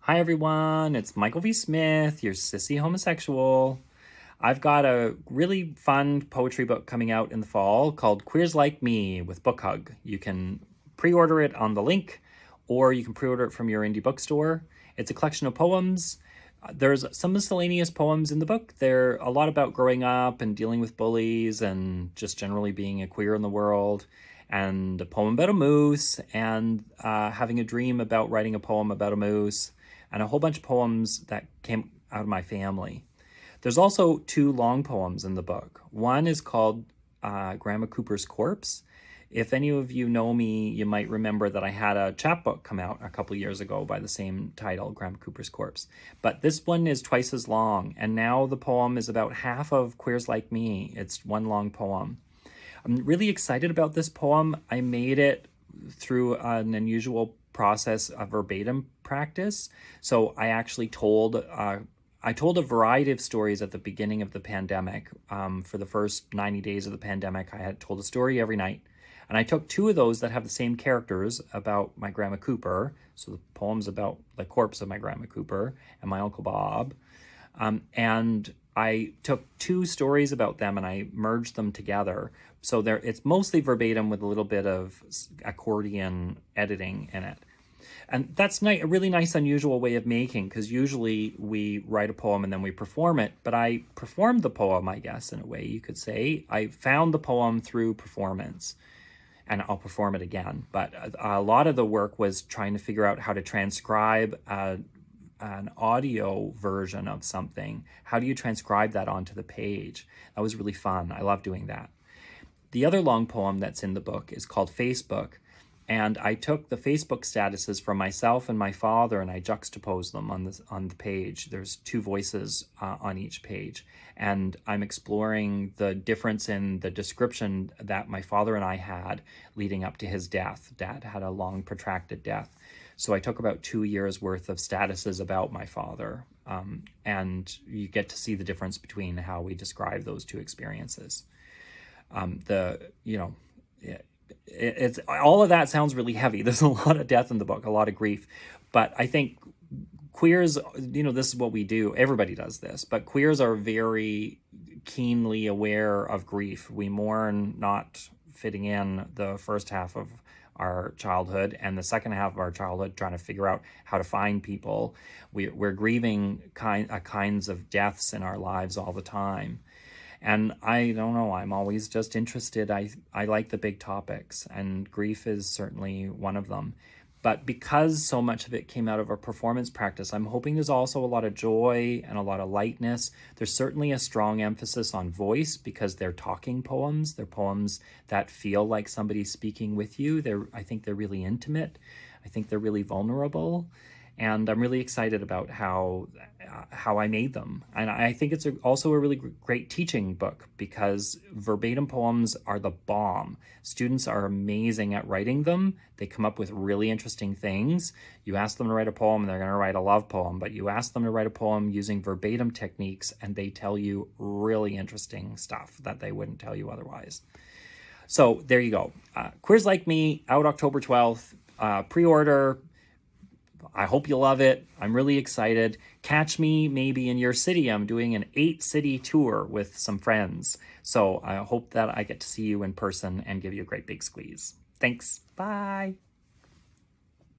Hi everyone, it's Michael V. Smith, your sissy homosexual. I've got a really fun poetry book coming out in the fall called Queers Like Me with Book Hug. You can pre-order it on the link, or you can pre-order it from your indie bookstore. It's a collection of poems. There's some miscellaneous poems in the book. They're a lot about growing up and dealing with bullies and just generally being a queer in the world, and a poem about a moose, and having a dream about writing a poem about a moose, and a whole bunch of poems that came out of my family. There's also two long poems in the book. One is called Grandma Cooper's Corpse. If any of you know me, you might remember that I had a chapbook come out a couple years ago by the same title, Grandma Cooper's Corpse. But this one is twice as long, and now the poem is about half of Queers Like Me. It's one long poem. I'm really excited about this poem. I made it through an unusual process of verbatim practice. So I actually told a variety of stories at the beginning of the pandemic. For the first 90 days of the pandemic, I had told a story every night. And I took two of those that have the same characters about my Grandma Cooper. So the poem's about the corpse of my Grandma Cooper and my Uncle Bob. And I took two stories about them and I merged them together. So it's mostly verbatim with a little bit of accordion editing in it. And that's a really nice, unusual way of making, because usually we write a poem and then we perform it. But I performed the poem, I guess, in a way you could say. I found the poem through performance, and I'll perform it again. But a lot of the work was trying to figure out how to transcribe an audio version of something. How do you transcribe that onto the page? That was really fun. I love doing that. The other long poem that's in the book is called Facebook. And I took the Facebook statuses from myself and my father and I juxtaposed them on the page. There's two voices on each page. And I'm exploring the difference in the description that my father and I had leading up to his death. Dad had a long, protracted death. So I took about 2 years worth of statuses about my father. And you get to see the difference between how we describe those two experiences. It's all of that sounds really heavy. There's a lot of death in the book, a lot of grief. But I think queers, this is what we do. Everybody does this, but queers are very keenly aware of grief. We mourn not fitting in the first half of our childhood, and the second half of our childhood trying to figure out how to find people. We're grieving kinds of deaths in our lives all the time. And I don't know, I'm always just interested. I like the big topics, and grief is certainly one of them. But because so much of it came out of a performance practice, I'm hoping there's also a lot of joy and a lot of lightness. There's certainly a strong emphasis on voice because they're talking poems. They're poems that feel like somebody's speaking with you. I think they're really intimate. I think they're really vulnerable. And I'm really excited about how I made them. And I think it's also a really great teaching book because verbatim poems are the bomb. Students are amazing at writing them. They come up with really interesting things. You ask them to write a poem, and they're going to write a love poem. But you ask them to write a poem using verbatim techniques, and they tell you really interesting stuff that they wouldn't tell you otherwise. So there you go. Queers Like Me, out October 12th. Pre-order. I hope you love it. I'm really excited. Catch me maybe in your city. I'm doing an 8-city tour with some friends. So I hope that I get to see you in person and give you a great big squeeze. Thanks. Bye.